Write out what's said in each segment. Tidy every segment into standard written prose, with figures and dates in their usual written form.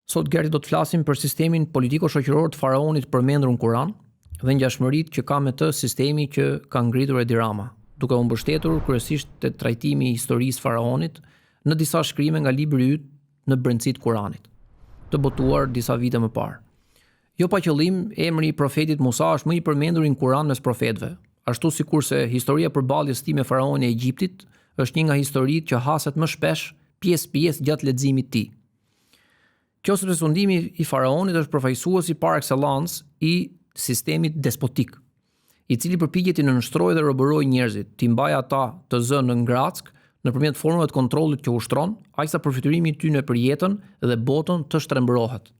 Sot Gerti do të flasim për sistemin politiko-shoqëror të faraonit përmendur në Kur'an dhe ngjashmëritë që ka me të sistemi që ka ngritur Edi Rama, duke u mbështetur kryesisht te trajtimi i historisë faraonit në disa shkrime nga libri i yt në brendësitë Kuranit, të botuar disa vite më parë. Jo pa qëllim, emri i profetit Musa është më i përmendur në Kur'an mes profetëve, ashtu sikurse historia përballjes tij me faraonin e Egjiptit është një nga historitë që haset më shpesh pjesë gjatë leximit të tij. Kjo sepse sundimi i faraonit është përfaqësuesi par excellence i sistemit despotik, i cili përpiqet të nënshtrojë dhe robërojë njerëzit, t'i mbajë ata të zënë në ngrack nëpërmjet formave të kontrollit që ushtron, aqsa përfitimi i tyre për jetën dhe botën të shtrembrohet.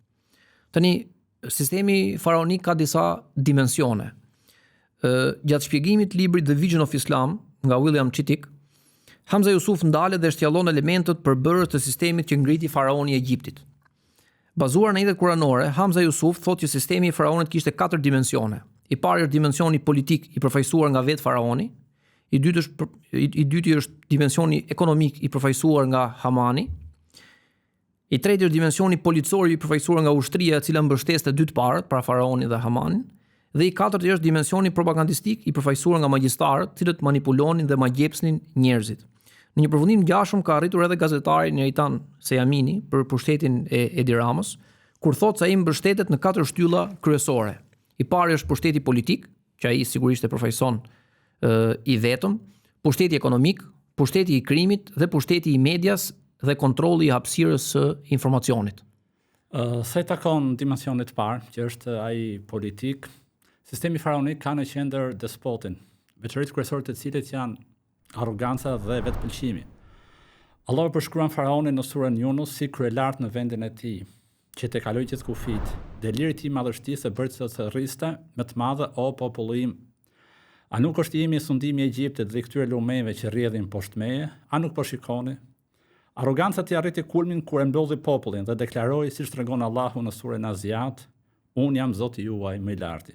Tani, sistemi faraonik ka disa dimensione. Gjatë shpjegimit të librit The Vision of Islam nga William Chittick, Hamza Yusuf ndalet dhe shtjellon elementët përbërës të sistemit që ngriti faraoni i Egjiptit. Bazuar në ajetet kuranore, Hamza Yusuf thotë që sistemi i faraonit kishte 4 dimensione. I pari është dimensioni politik i përfaqësuar nga vetë faraoni, i dyti është dimensioni ekonomik i përfaqësuar nga Hamani, i treti është dimensioni policor i përfaqësuar nga ushtria e cila mbështeste dy të parët, pra faraonin dhe Hamanin, dhe i katërti është dimensioni propagandistik i përfaqësuar nga magjistarët, cilët manipulonin dhe magjepsnin njerëzit. Në një përfundim ngjashëm ka arritur edhe gazetari Neritan Sejamini për pushtetin e Edi Ramës, kur thotë se ai mbështetet në 4 shtylla kryesore. I pari është pushteti politik, që ai sigurisht e përfaqëson i vetëm, pushteti ekonomik, pushteti i krimit dhe pushteti i medias dhe kontrolli i hapësirës së informacionit. Sa i takon dimensionit të parë, që është ai politik, sistemi faraonik ka në qendër despotin, veçoritë kryesore të cilit janë arroganca dhe vetëpëlqimi. Allah përshkruan faraonin në surën Yunus si kryelart në vendin e tij, që te kaloi gjithë kufit, deliri i tij madhështisë e bëri të rriste më të madhe o populli im. A nuk është jemi sundimi i Egjiptit dhe këtyre lumeve që rrjedhin poshtë meje? A nuk po shikoni? Arroganca t'i arriti kulmin kur e mblodhi popullin dhe deklaroi, siç tregon Allahu në surën Naziat, unë jam Zoti juaj më i larti.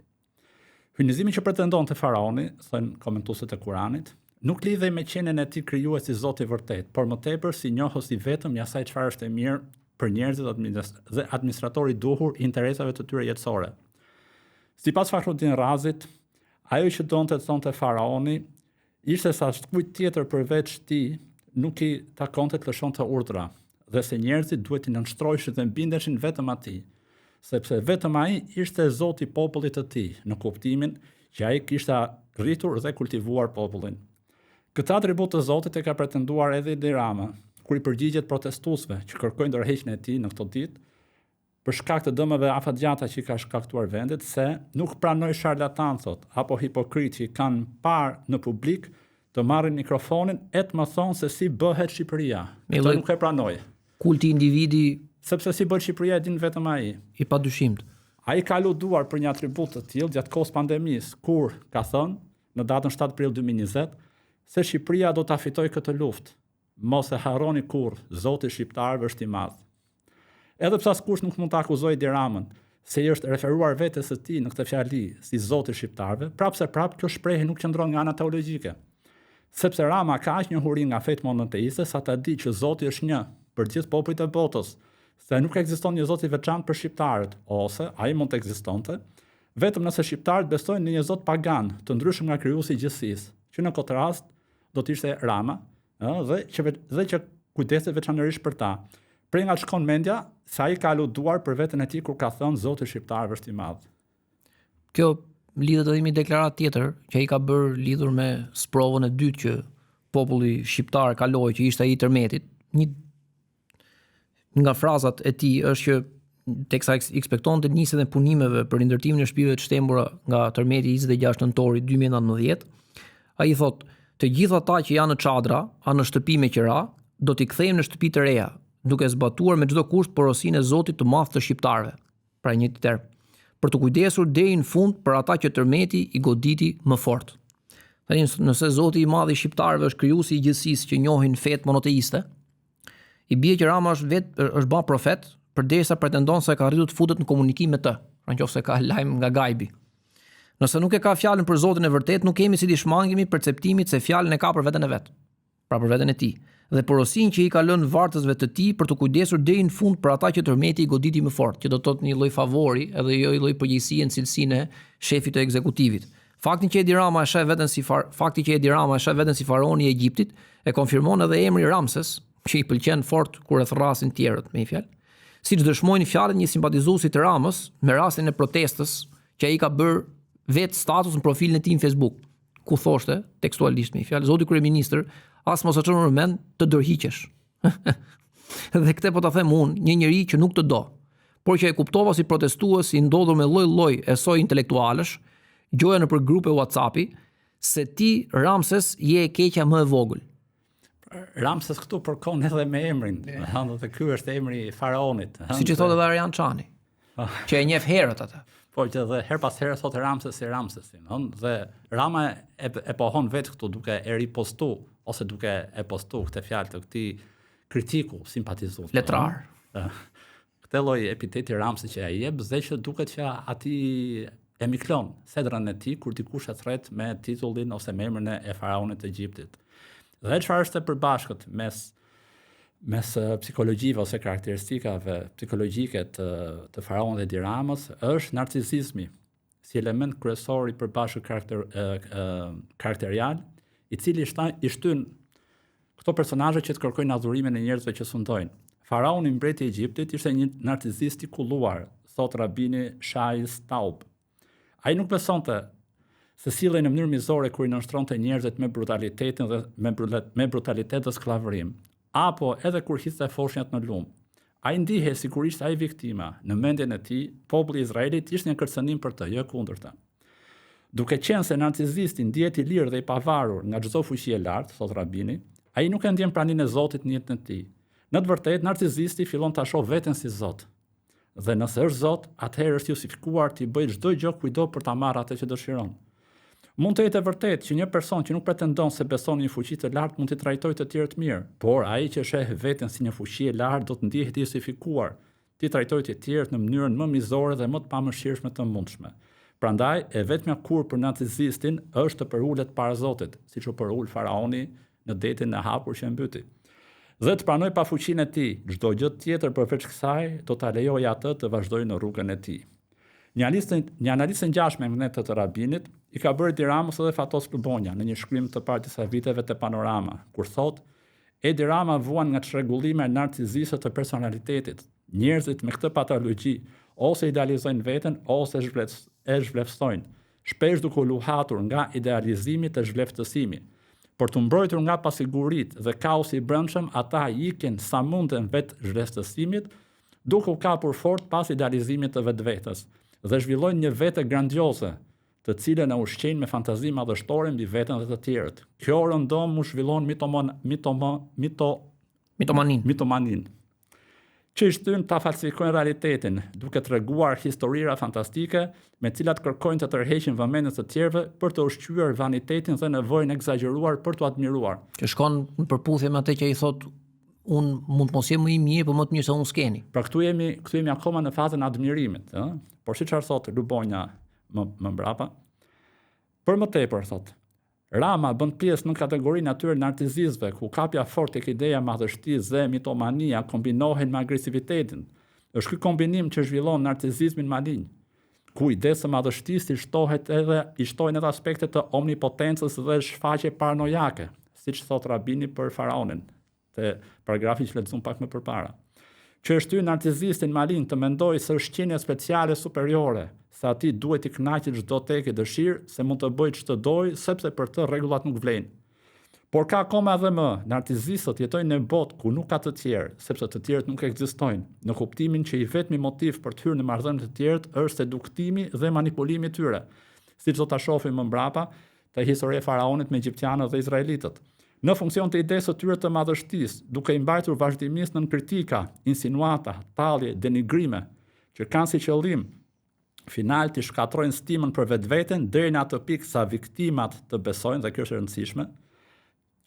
Hynizimi që pretendonte faraoni, thënë komentuesit e Kuranit, nuk lidhej me qenien e tij krijues si Zoti i vërtet, por më tepër si njohës i vetëm i asaj çfarë është e mirë për njerëzit dhe administratori i duhur i interesave të tyre jetësore. Sipas Fakhruddin Razit, ajo që donte të thonte faraoni ishte sa kujt tjetër përveç tij nuk i takonte të lëshonte urdhra, dhe se njerëzit duhet të nënshtroheshin dhe mbindeshin vetëm atij, sepse vetëm ai ishte Zoti i popullit të tij, në kuptimin që ai kishte rritur dhe kultivuar popullin. Këtë atribut të Zotit e ka pretenduar edhe Edi Rama, kur i përgjigjet protestuesve që kërkojnë ndërheqjen e tij në këtë ditë, për shkak të dëmeve afatgjata që ka shkaktuar vendit, se nuk pranoi sharlatan, thot, apo hipokrit që kanë parë në publik të marrin mikrofonin e të më thonë se si bëhet Shqipëria. Këtë nuk e pranoi. Kulti individi, sepse si bëhet Shqipëria e din vetëm ai. I padyshimt. Ai ka luduar për një atribut të tillë gjatë kohës pandemisë, kur ka thënë në datën 7 prill 2020 se Shqipëria do ta fitojë këtë luftë. Mos e harroni kurrë, Zoti i shqiptarëve është i madh. Edhe pse askush nuk mund ta akuzojë Edi Ramën se i është referuar vetes së tij në këtë fjali si Zoti i shqiptarëve, prapse kjo shprehje nuk qëndron nga ana teologjike. Sepse Rama ka aq njohuri nga fetë monoteiste sa ta di që Zoti është një për gjithë popujt e botës, se nuk ekziston një Zot i veçantë për shqiptarët, ose ai mund të ekzistonte vetëm nëse shqiptarët besojnë në një Zot pagan, të ndryshëm nga krijuesi i gjithësisë, që në këtë rast do të ishte Rama, dhe që kujdeset veçanërisht për ta. Prej nga shkon mendja se ai ka luduar për veten e tij kur ka thënë Zoti i shqiptarëve është i madh. Kjo lidhet edhe me deklaratë tjetër që ai ka bërë lidhur me sprovën e dytë që populli shqiptar kaloi, që ishte ai i tërmetit. Një nga frazat e tij është që teksa ekspektonte nisjen e punimeve për ndërtimin e shtëpive të shtembura nga tërmeti 26 nëntori 2019, ai thotë, të gjithë ata që janë në çadra, në shtëpi me qira, do t'i kthejmë në shtëpi të reja, duke zbatuar me çdo kusht porosinë e Zotit të madh të shqiptarëve. Pra një term, për të kujdesur deri në fund për ata që tërmeti i goditi më fort. Tani nëse Zoti i madh i shqiptarëve është krijuesi i gjithësisë që njohin fetë monoteiste, i bie që Rama është bë profet përderisa pretendon se ka arritur të futet në komunikim me të, nëse ka lajm nga gajbi. Nëse nuk e ka fjalën për Zotin e vërtet, nuk kemi si t'i shmangemi perceptimit se fjalën e ka për veten e vet, pra për veten e tij. dhe porosinë që i ka lënë vartësve të tij për të kujdesur deri në fund për ata që tërmeti i goditi më fort, që do të thotë një lloj favori edhe jo një lloj përgjegjësie në cilësinë e shefit të ekzekutivit. Fakti që Edi Rama e sheh veten si faraoni i Egjiptit e konfirmon edhe emri Ramses, që i pëlqen fort kur e thrasin tjerët, me një fjalë. Siç dëshmojnë fjalët një simpatizuesi të Ramës me rastin e protestës që ai ka bërë vetë status në profilin e tij në Facebook, ku thoshte tekstualisht me një fjalë, zoti kryeministër, as mos e çon në mend të dërhiqesh. Dhe këtë po ta them unë, një njeri që nuk të do, por që e kuptova si protestues i ndodhur me lloj-lloj e soi intelektualësh, gjoja nëpër grupe WhatsApp-i se ti Ramses je e keqja më e vogël. Ramses këtu përkon edhe me emrin, dhe ky është emri i faraonit. Siç i thotë edhe Arjan Çani, që e njeh herët atë. Po që dhe her pas here thotë Ramsesin, dhe Rama e pohon vetë këtu duke e ripostu ose duke e postu këtë fjalë të këtij kritiku, simpatizues. Letrar. Këtë lloj epiteti Ramse që ai jep, dhe që duket që atij e miklon sedrën e tij kur dikush e thret me titullin ose me emrin e faraonit të Egjiptit. Dhe çfarë është e përbashkët mes psikologjive ose karakteristikave psikologjike të faraonit Edi Ramës është narcisizmi, si element kryesor i përbashkët karakterial, i cili i shtyn këto personazhe që të kërkojnë adhurimin e njerëzve që sundojnë. Faraoni mbreti i Egjiptit ishte një narcisist i kulluar, thot rabini Shais Taub. Ai nuk besonte se sillej në mënyrë mizore kur i nënshtronte njerëzit me brutalitetin dhe me brutalitet dhe sklavërim, apo edhe kur hidhte foshnjat në lum. Ai ndihej sigurisht ai viktima. Në mendjen e tij, populli i Izraelit ishte një kërcënim për të, jo kundërta. Duke qenë se narcizisti ndihet i lirë dhe i pavarur nga çdo fuqi e lartë, thot rabini, ai nuk e ndjen praninë e Zotit në jetën e tij. Në të vërtetë, narcizisti fillon ta shoh veten si Zot. Dhe nëse është Zot, atëherë është justifikuar të bëjë çdo gjë kujdo për ta marrë atë që dëshiron. Mund të jetë e vërtetë që një person që nuk pretendon se beson në një fuqi të lartë mund të trajtojë të tjerë të mirë, por ai që sheh veten si një fuqi e lartë do të ndihet i justifikuar të trajtojë të tjerët në mënyrën më mizore dhe më të pamëshirshme të mundshme. Prandaj, e vetmja kur për narcisistin është të përulet para Zotit, siç u përul faraoni në detin e hapur që mbyti. Dhe të pranoj pa fuqinë e tij, çdo gjë tjetër përveç kësaj do ta lejojë atë të vazhdojë në rrugën e tij. Një analizë ngjashme me këtë të rabinit i ka bërë Edi Ramës edhe Fatos Lubonja në një shkrim të parë disa viteve te Panorama, kur thotë Edi Rama vuan nga çrregullime narciziste të personalitetit. Njerëzit me këtë patologji ose idealizojnë veten ose e zhvlefsojnë, shpesh duke u luhatur nga idealizimi të zhvleftësimi. Për të mbrojtur nga pasiguritë dhe kaosi i brendshëm, ata ikin sa munden vetë zhvleftësimit, duke u kapur fort pas idealizimit të vetvetes dhe zhvillojnë një vete grandioze, të cilën e ushqejnë me fantazi madhështore mbi veten dhe të tjerët. Kjo rëndom u zhvillon mitomanin, që i shtyn ta falsifikojnë realitetin, duke treguar historira fantastike, me cilat kërkojnë të tërheqin vëmendjen të tjerëve për të ushqyer vanitetin dhe nevojën egzageruar për të admiruar. Që shkon në përputhje me atë që i thot unë mund të mos jem më i mirë, por më të mirë se unë s'keni. Pra këtu jemi akoma në fazën e admirimit, ëh? Por siç thotë Lubonja më mbrapa, për më tepër thotë, Rama bën pjesë në kategorinë atyre narcizistëve ku kapja fort tek ideja madhështisë dhe mitomania kombinohen me agresivitetin. Është ky kombinim që zhvillon narcizizmin malign, ku idesë së madhështisë i shtojnë edhe aspekte të omnipotencës dhe shfaqje paranojake, siç thot rabini për faraonin, te paragrafi që lexuam pak më përpara. Që është hyrë narcizistin malign të mendojë se është qenie speciale superiore, se atij duhet i kënaqet çdo tekë dëshirë, se mund të bëjë ç'të dojë, sepse për të rregullat nuk vlen. Por ka akoma edhe më, narcizistët jetojnë në botë ku nuk ka të tjerë, sepse të tjerët nuk ekzistojnë, në kuptimin që i vetmi motiv për të hyrë në marrëdhënie të tjerët është seduktimi dhe manipulimi i tyre, siç do ta shohim më mbrapa te historia e faraonit me egjiptianët dhe izraelitët. Në funksion të idesë së tyre të madhështisë, duke i mbajtur vazhdimisht nën kritika, insinuata, tallje, denigrime, që kanë si qëllim final të shkatrojnë stimën për vetveten deri në atë pikë sa viktimat të besojnë, dhe kjo është e rëndësishme,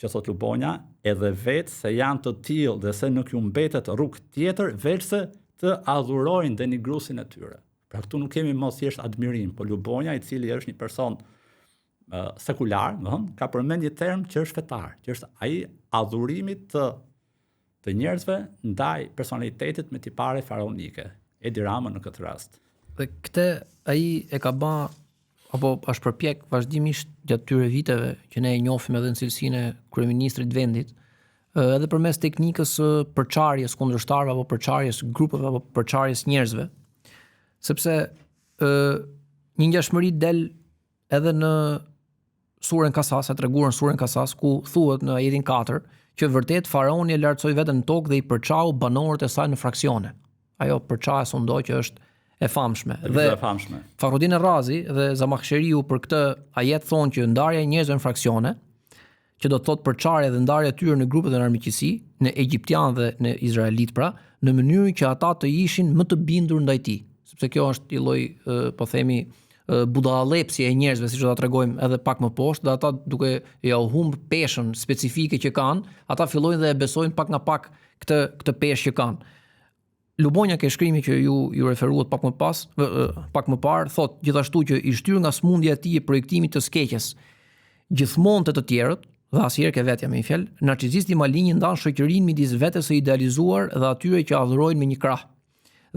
që thot Lubonja, edhe vetë se janë të tillë dhe se nuk ju mbetet rrugë tjetër veçse të adhurojnë denigruesin e tyre. Pra këtu nuk kemi mos thjesht admirim, por Lubonja, i cili është një person sekular, ka përmend një term që është fetar, që është ai adhurimi të njerëzve ndaj personalitetit me tipare faraonike. Edi Rama në këtë rast. Dhe këtë ai e ka bë apo është përpjek vazhdimisht gjatë tyre viteve që ne e njohim edhe në cilësinë e kryeministrit të vendit, edhe përmes teknikës së përçarjes kundërshtarëve apo përçarjes grupeve apo përçarjes njerëzve. Sepse një ngjashmëri del edhe në surën Kasas, e treguar në surën Kasas, ku thuhet në ajetin 4 që vërtet faraoni e lartësoi veten në tokë dhe i përçau banorët e saj në fraksione. Ajo përçaja sondo që është e famshme. Dhe e famshme. Fahrudin Razi dhe Zamakhsheriu për këtë ajet thonë që ndarja e njerëzve në fraksione, që do të thotë përçarje dhe ndarja e tyre në grupe të armiqësi, në egjiptian dhe në izraelit pra, në mënyrë që ata të ishin më të bindur ndaj tij. Sepse kjo është një lloj po themi budallepsi e njerëzve, siç do ta tregojmë edhe pak më poshtë, dhe ata duke ja humb peshën specifike që kanë, ata fillojnë dhe e besojnë pak nga pak këtë peshë që kanë. Lubonja ke shkrimi që ju referuat pak më parë, thot gjithashtu që i shtyr nga smundja e tij e projektimit të skeqjes, gjithmonë të tjerët, dhe asnjëherë ke vetja me një fjalë, narcizisti malign ndan shoqërinë midis vetes së idealizuar dhe atyre që adhurojnë me një krah,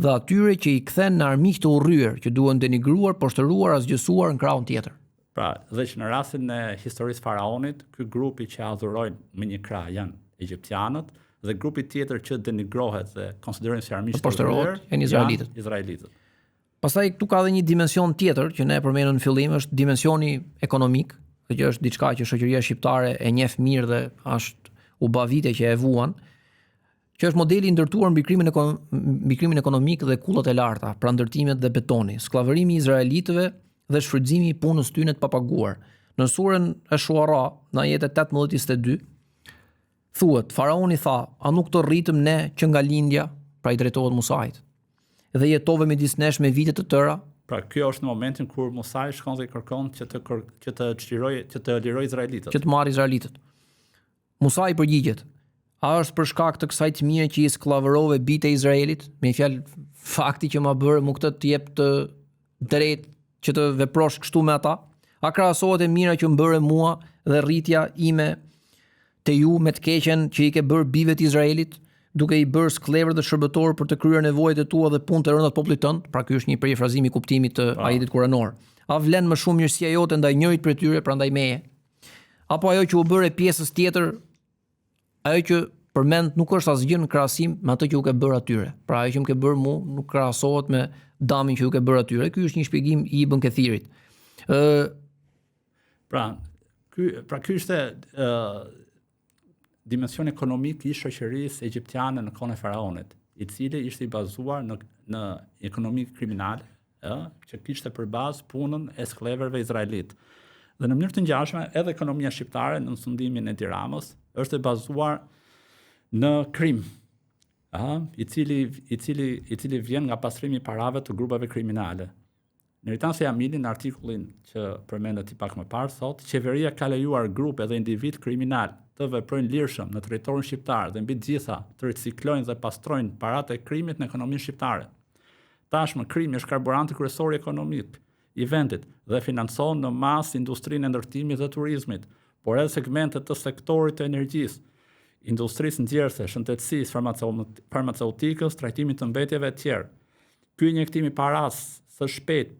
dhe atyre që i kthen në armiq të urryer, që duhen denigruar, poshtëruar, asgjësuar në krahun tjetër. Pra, dhe që në rastin e historisë faraonit, ky grupi që adhurojnë me një krah janë egjiptianët, dhe grupi tjetër që denigrohet dhe konsiderohen si armiq të urryer janë izraelitët. Pastaj këtu ka edhe një dimension tjetër që ne e përmendëm në fillim, është dimensioni ekonomik, që është diçka që shoqëria shqiptare e njeh mirë dhe është u bë vite që e vuan, që është modeli i ndërtuar mbi krimin ekonomik dhe kullat e larta, pra ndërtimet dhe betoni, skllavërimi i izraelitëve dhe shfrytëzimi i punës tyre të papaguar. Në surën Ash-Shuara, në ajetet 18-22, thuhet, faraoni tha, a nuk të rritëm ne që nga lindja, pra i drejtohet Musait, dhe jetove midis nesh me vite të tëra. Pra kjo është në momentin kur Musai shkon dhe i kërkon që të liroj izraelitët. Që të marrë izraelitët. Musai përgjigjet, a është për shkak të kësaj tmire që i skllavërove bitë e Izraelit? Me fjalë, fakti që ma bërë më këtë të jep të drejt që të veprosh kështu me ata? A krahasohet e mira që më bëre mua dhe rritja ime te ju me të keqen që i ke bërë bijve të Izraelit, duke i bërë sklever dhe shërbëtor për të kryer nevojat e tua dhe punë të rënda të popullit tënd? Pra ky është një parafrazim i kuptimit të ajetit kuranor. A vlen më shumë mirësia jote ndaj njërit prej tyre, prandaj meje? Apo ajo që u bëre pjesës tjetër, ajo që përmend nuk është asgjë në krahasim me atë që u ke bërë atyre. Pra ajo që më ke bërë mua nuk krahasohet me damin që u ke bërë atyre. Ky është një shpjegim i Ibn Kathirit. Pra ky është dimension ekonomik i shoqërisë egjiptiane në kohën e faraonit, i cili ishte i bazuar në ekonomi kriminale, që kishte për bazë punën e skleverëve izraelit. Dhe në mënyrë të ngjashme, edhe ekonomia shqiptare në sundimin e Edi Ramës është e bazuar në krim, i cili vjen nga pastrimi i parave të grupeve kriminale. Neritan Sejamili në artikullin që përmendet i pak më parë thotë, qeveria ka lejuar grupe dhe individ kriminal të veprojnë lirshëm në territorin shqiptar dhe mbi të gjitha të riciklojnë dhe pastrojnë paratë e krimit në ekonominë shqiptare. Tashmë krimi është karburanti kryesor ekonomik i vendit dhe financon në masë industrinë e ndërtimit dhe turizmit, por edhe segmentet të sektorit të energjisë, industrisë nxjerrëse, shëndetësisë, farmaceutikës, trajtimit të mbetjeve e tjerë. Ky injektim i paras së shpejt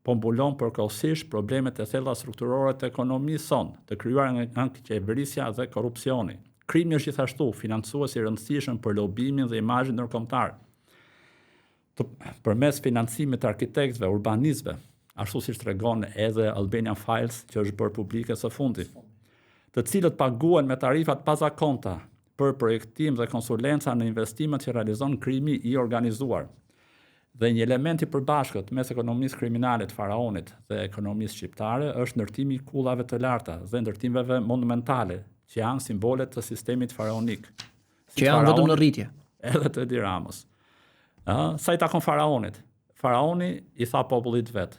po mbulon përkohësisht problemet e thella strukturore të ekonomisë sonë, të krijuara nga qeverisja dhe korrupsioni. Krimi është gjithashtu financues i rëndësishëm për lobimin dhe imazhin ndërkombëtar. Përmes financimit të arkitektëve, urbanistëve, ashtu siç tregon edhe Albanian Files, që është bërë publike së fundit, të cilët paguhen me tarifat pazakonta për projektim dhe konsulenca në investimet që realizon krimi i organizuar. Dhe një element i përbashkët mes ekonomisë kriminale të faraonit dhe ekonomisë shqiptare është ndërtimi i kullave të larta dhe ndërtimeve monumentale, që janë simbolet të sistemit faraonik. Që janë vetëm në rritje. Edhe të Edi Ramës. Sa i takon faraonit? Faraoni i tha popullit vet,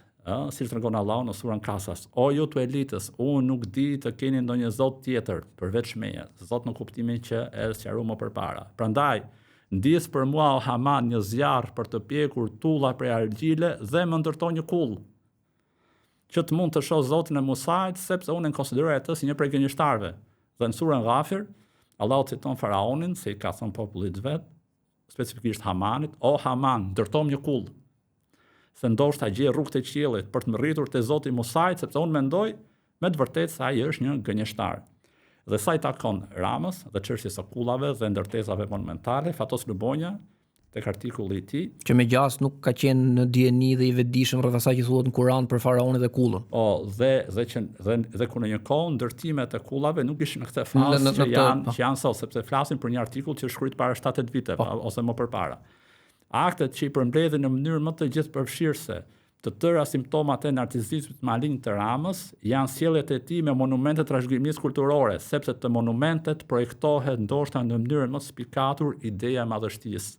si tregon Allahu në surën Kasas, o ju të elitës, unë nuk di të keni ndonjë zot tjetër përveç meje, zot në kuptimin që e sqaruam më përpara. Prandaj ndjes për mua o Haman një zjarr për të pjekur tulla prej argjile dhe më ndërtoj një kull. që të mund të shoh Zotin e Musait, sepse unë e konsideroj atë si një prej gënjeshtarëve. Dhe në surën Ghafir, Allahu citon faraonin se i ka thënë popullit vet, specifikisht Hamanit, o Haman, ndërtom një kull, se ndoshta gjej rrugët e qiellit për të më rritur te Zoti i Musait, sepse unë mendoj me të vërtetë se ai është një gënjeshtar. Dhe sa i takon Ramës dhe çështjes së kullave dhe ndërtesave monumentale, Fatos Lubonja tek artikulli i tij, që me gjas nuk ka qenë në dieni dhe i vetëdijshëm rreth asaj që thuhet në Kur'an për faraonin dhe kullën. Dhe ku në një kohë ndërtimet e kullave nuk ishin në këtë fazë që janë sot, sepse flasin për një artikull që është shkruar para 7-8 viteve ose më përpara. Aktet që i përmbledhin në mënyrë më të gjithëpërfshirëse të tëra simptomat e narcisizmit malign të Ramës janë sjelljet e tij me monumente trashëgimisë kulturore, sepse të monumentet projektohet ndoshta në mënyrë më spikatur ideja e madhështisë.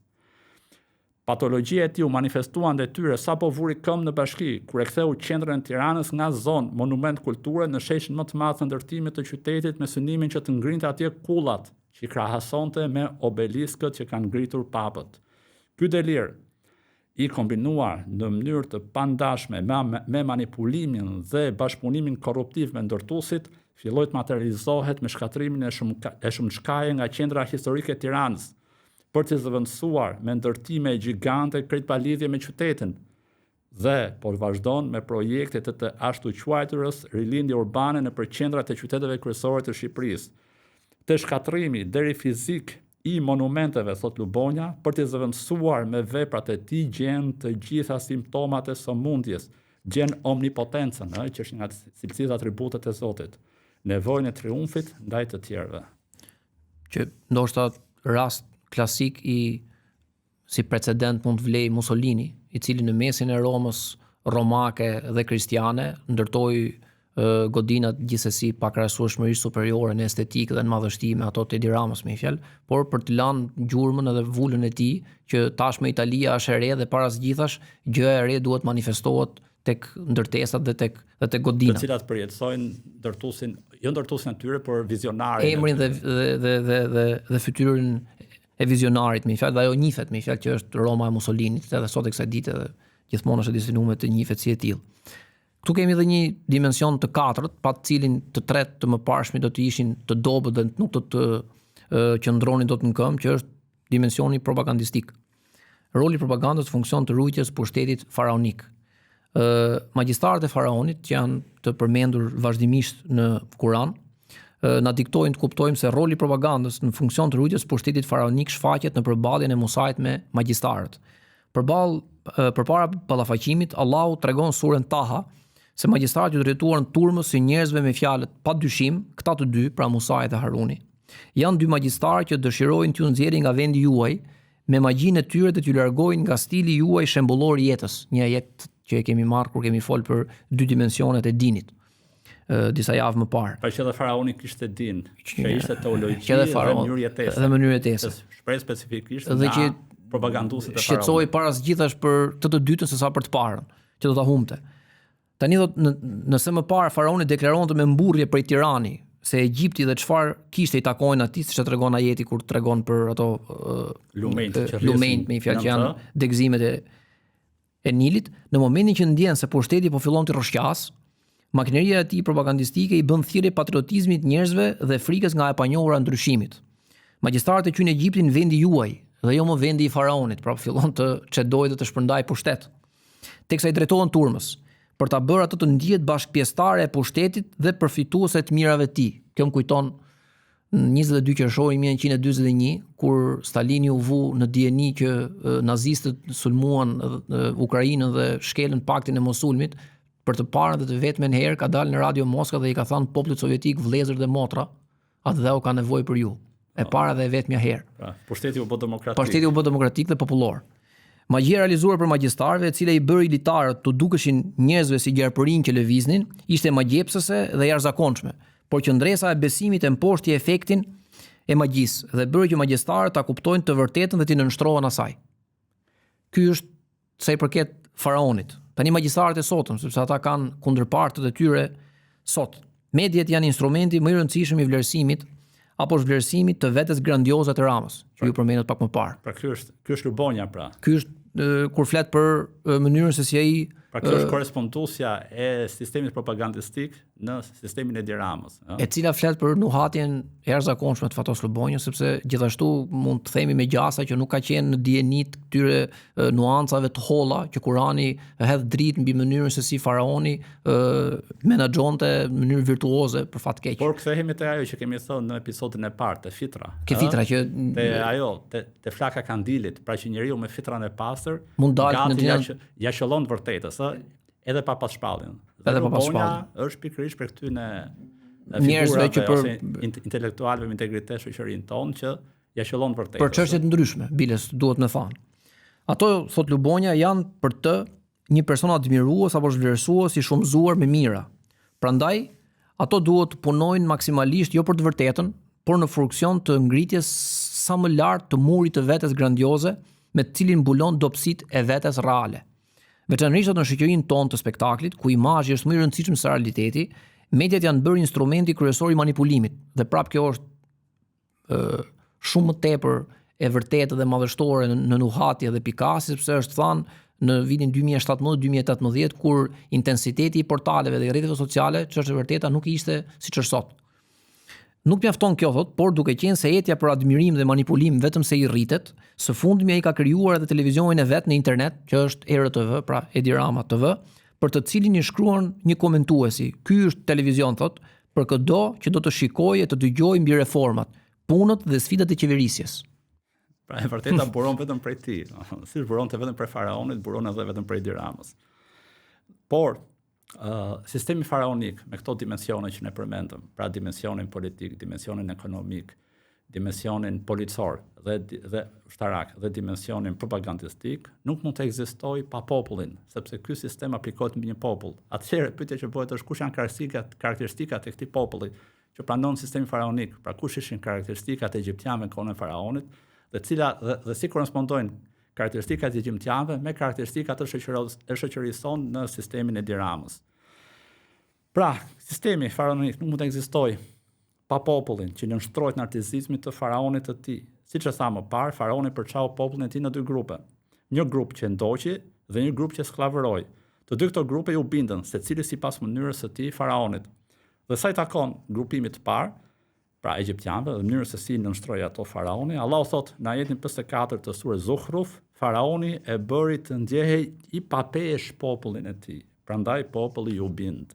Patologjia e tij u manifestua ndetyre sapo vuri këmbë në bashki, kur e ktheu qendrën e Tiranës nga zonë monument kulture në sheshin më të madh të ndërtimit të qytetit me synimin që të ngrinte atje kullat, që i krahasonte me obeliskët që kanë ngritur papët. Ky delir i kombinuar në mënyrë të pandashme me manipulimin dhe bashkëpunimin korruptiv me ndërtuesit, filloi të materializohet me shkatrimin e shumëshkaje nga qendra historike e Tiranës, për të zëvendësuar me ndërtime gjigante krejt pa lidhje me qytetin, dhe por vazhdon me projekte të ashtu quajturës rilindje urbane në përqendrat e qyteteve kryesore të Shqipërisë. Të shkatrimi deri fizik i monumenteve, thot Lubonja, për të zëvendësuar me veprat e tij gjen të gjitha simptomat e sëmundjes, gjen omnipotencën, që është nga cilësitë atributet e Zotit, nevojën e triumfit ndaj të tjerëve. Që ndoshta rast klasik si precedent mund të vlej Mussolini, i cili në mesin e Romës romake dhe kristiane ndërtoi godinat gjithsesi pa krahasueshmërisht superiore në estetikë dhe në madhështi me ato të Edi Ramës me fjalë, por për të lanë gjurmën edhe vulën e tij që tashmë Italia është e re dhe para së gjithash gjëja e re duhet manifestohet tek ndërtesat dhe tek godinat. Të cilat përjetësojnë ndërtuesin e tyre, por vizionarin. Emrin dhe fytyrën e vizionarit me fjalë, dhe ajo njihet me fjalë që është Roma e Mussolinit, edhe sot e kësaj dite dhe gjithmonë është destinuar të njihet si e tillë. Ktu kemi edhe një dimension të katërt, pa të cilin të tretë të mëparshmit do të ishin të dobët dhe nuk do të qëndronin dot në këmbë, që është dimensioni propagandistik. Roli i propagandës në funksion të ruajtjes pushtetit faraonik. Magjistarët e faraonit që janë të përmendur vazhdimisht në Kur'an, na diktojnë të kuptojmë se roli i propagandës në funksion të ruajtjes pushtetit faraonik shfaqet në përballjen e Musait me magjistarët. Përpara ballafaqimit, Allahu tregon surën Taha se magjistarët u drejtuan turmës së njerëzve me fjalët pa dyshim, këta të dy, pra Musai dhe Haruni, janë dy magjistarë që dëshirojnë t'ju nxjerrin nga vendi juaj me magjinë e tyre dhe t'ju largojnë nga stili juaj shembullor i jetës, një jetë që e kemi marrë kur kemi folur për dy dimensionet e dinit. Disa javë më parë. Pa që edhe faraoni kishte din, që ishte teologji dhe mënyrë jetese. Dhe mënyrë jetese. Shpreh specifikisht nga propaganduesit e faraonit. Shqetësoi para së gjithash për të dytën sesa për të parën, që do ta humbte. Tani nëse më parë faraoni deklaronte me mburrje prej Tirani se Egjipti dhe çfarë kishte i takojnë atij, siç e tregon ajeti kur tregon për ato lumenjt me fjalë që janë degëzimet e Nilit, në momentin që ndjen se pushteti po fillon të rrëshqas, makineria e tij propagandistike i bën thirrje patriotizmit njerëzve dhe frikës nga e panjohura ndryshimit. Magjistarët e qynë Egjiptin vendi juaj dhe jo më vendi i faraonit, pra fillon të çedojë dhe të shpërndajë pushtet. Teksa i drejtohen turmës për ta bërë atë të ndihet bashkëpjesëtare e pushtetit dhe përfituese të mirave të tij. Kjo më kujton në 22 qershor 1941, kur Stalini u vu në dieni që nazistët sulmuan Ukrainën dhe shkelën paktin e Mosulmit, për të parën dhe të vetmen herë ka dalë në Radio Moskva dhe i ka thënë popullit sovjetik, vëllezër dhe motra, atë dheu ka nevojë për ju. E para dhe e vetmja herë. Pushteti u bë demokratik. Pushteti u bë demokratik dhe popullor. Magjia realizuar për magjistarëve, e cila i bëri litarët të dukeshin njerëzve si gjarpërinj që lëviznin, ishte magjepsëse dhe jashtëzakonshme, por qëndresa e besimit e mposhti efektin e magjisë dhe bëri që magjistarët ta kuptojnë të vërtetën dhe t'i nënshtrohen asaj. Ky është sa i përket faraonit. Tani magjistarët e sotëm, sepse ata kanë kundërpartët e tyre sot. Mediat janë instrumenti më i rëndësishëm i vlerësimit apo zhvlerësimit të vetes grandioze të Ramës, që ju përmendet pak më parë. Pra ky është Lubonja pra. Ky është kur flet për mënyrën se si ai Pra kjo është korespondusja e sistemit propagandistik në sistemin e Edi Ramës. E cila flet për nuhatjen e jashtëzakonshme të Fatos Lobonjës, sepse gjithashtu mund të themi me gjasa që nuk ka qenë në dienit këtyre nuancave të holla që Kurani hedh dritë mbi mënyrën se si faraoni menaxhonte në mënyrë virtuoze për fat keq. Por kthehemi te ajo që kemi thënë në episodin e parë, te fitra. Ke fitra që te flaka kandilit, pra që njeriu me fitran e pastër mund dalë në ja qëllon vërtetës, edhe pa pas shpalljen. Edhe pa pas shpalljen. Është pikërisht për këtyre njerëzve që për intelektualëve me integritet shoqërinë tonë që ja qëllon vërtetës. Për çështje të ndryshme, biles duhet më thënë. Ato, thot Lubonja, janë për të një person admirues apo zhvlerësues i shumëzuar me mira. Prandaj, ato duhet të punojnë maksimalisht jo për të vërtetën, por në funksion të ngritjes sa më lart të murit të vetes grandioze, me të cilin mbulon dobësitë e vetes reale. Veçanërisht në shoqërinë tonë të spektaklit, ku imazhi është më i rëndësishëm se realiteti, mediat janë bërë instrumenti kryesor i manipulimit. Dhe prap kjo është shumë më tepër e vërtetë dhe madhështore në nuhatje dhe pikasi, sepse është thënë në vitin 2017-2018, kur intensiteti i portaleve dhe i rrjeteve sociale, ç'është e vërteta, nuk ishte siç është sot. Nuk mjafton kjo, thot, por duke qenë se etja për admirim dhe manipulim vetëm se i rritet, së fundmi ai ka krijuar edhe televizionin e vet në internet, që është ERTV, pra Edi Rama TV, për të cilin i shkruan një komentuesi. Ky është televizion, thot, për çdo që do të shikojë e të dëgjojë mbi reformat, punët dhe sfidat e qeverisjes. Pra e vërteta buron vetëm prej tij. Si buronte vetëm prej faraonit, buron edhe vetëm prej Edi Ramës. Por sistemi faraonik me këto dimensione që ne përmendëm, pra dimensionin politik, dimensionin ekonomik, dimensionin policor dhe ushtarak dhe dimensionin propagandistik, nuk mund të ekzistojë pa popullin, sepse ky sistem aplikohet mbi një popull. Atëherë pyetja që bëhet është kush janë karakteristikat e këtij populli që pranon sistemin faraonik, pra kush ishin karakteristikat e egjiptianëve në kohën e faraonit, dhe si korrespondojnë karakteristikat e egjiptianëve me karakteristikat e shoqërisë tonë në sistemin e Edi Ramës. Pra, sistemi faraonik nuk mund të ekzistojë pa popullin që nënshtrohet në artizizmit të faraonit të tij. Siç e tha më parë, faraoni përçau popullin e tij në dy grupe. Një grup që ndoqi dhe një grup që sklavëroi. Të dy këto grupe u bindën secili sipas mënyrës së tij faraonit. Dhe sa i takon grupimit të parë, pra egjiptianëve, dhe mënyrës se si nënshtroi ato faraoni, Allahu thot në ajetin 54 të surës Zukhruf, faraoni e bëri të ndjehej i papesh popullin e tij. Prandaj populli u bind.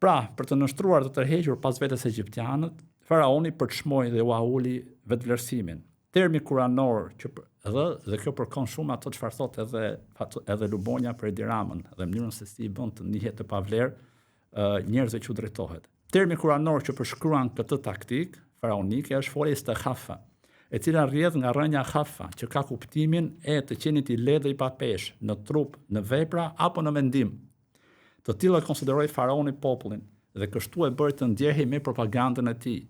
Pra, për të nështruar të tërhequr pas vetes egjiptianët, faraoni përçmoi dhe u uli vetvlerësimin. Termi kuranor që dhe kjo përkon shumë ato çfarë thot edhe Lubonja për Edi Ramën dhe mënyrën se si i bën të njihet të pavlerë njerëzve që u drejtohet. Termi kuranor që përshkruan këtë taktik faraonike është folja istikhafa, e cila rrjedh nga rënja khafa, që ka kuptimin e të qenit i lehtë dhe i papesh në trup, në vepra apo në mendim. Të tillë konsideroi faraoni popullin dhe kështu e bëri të ndjehej me propagandën e tij.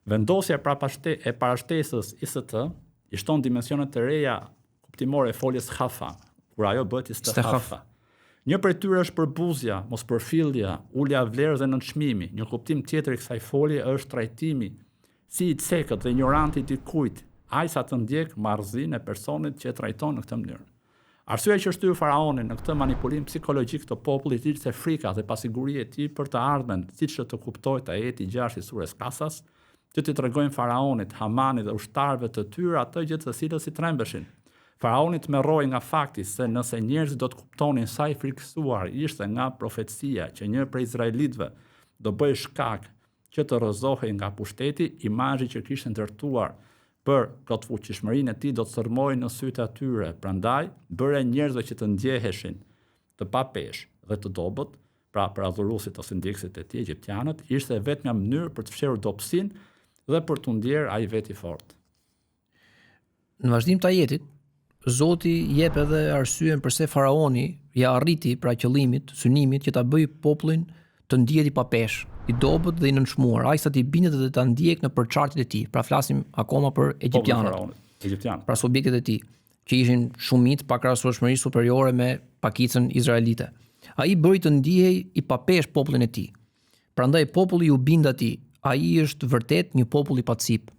Vendosja e parashtesës IST i shton dimensione të reja kuptimore e foljes khafa, kur ajo bëhet istikhafa. Një prej tyre është përbuzja, mospërfillja, ulja vlerë dhe nënçmimi. Një kuptim tjetër i kësaj folje është trajtimi si i cekët dhe ignoranti i dikujt, aq sa të ndjek marrëzinë e personit që e trajton në këtë mënyrë. Arsyeja që shtyu faraonin në këtë manipulim psikologjik të popullit ishte frika dhe pasiguria e tij për të ardhmen, siç të kuptohet ajeti 6 i surës Kasas, që t'i tregojnë faraonit, Hamanit dhe ushtarëve të tyre atë gjë të cilës i trembeshin. Faraonit merroi nga fakti se nëse njerëzit do të kuptonin sa i frikësuar ishte nga profecia që një prej izraelitëve do bëj shkak që të rrëzohej nga pushteti, imazhi që kishte ndërtuar për plotfuqishmërinë e tij do të sërmojë në sytë e tyre. Prandaj bëre njerëzve që të ndjeheshin të papesh dhe të dobët, pra për adhuruesit ose ndjekësit e tij egjiptianët, ishte vetëm mënyrë për të fshirë dobësinë dhe për t'u ndjerë ai veti fort. Në vazhdim të ajetit, Zoti jep edhe arsyen pse faraoni ja arriti pra qëllimit, synimit që ta bëjë popullin të ndihet i papesh, i dobët dhe i nënçmuar, aq sa të bindet dhe ta ndjek në përçartjet e tij. Pra flasim akoma për egjiptianët. Pra subjektet e tij, që ishin shumit pa krahasueshmëri superiore me pakicën izraelite. Ai bëri të ndihej i papesh popullin e tij. Prandaj populli u bind atij. Ai është vërtet një popull i pacip.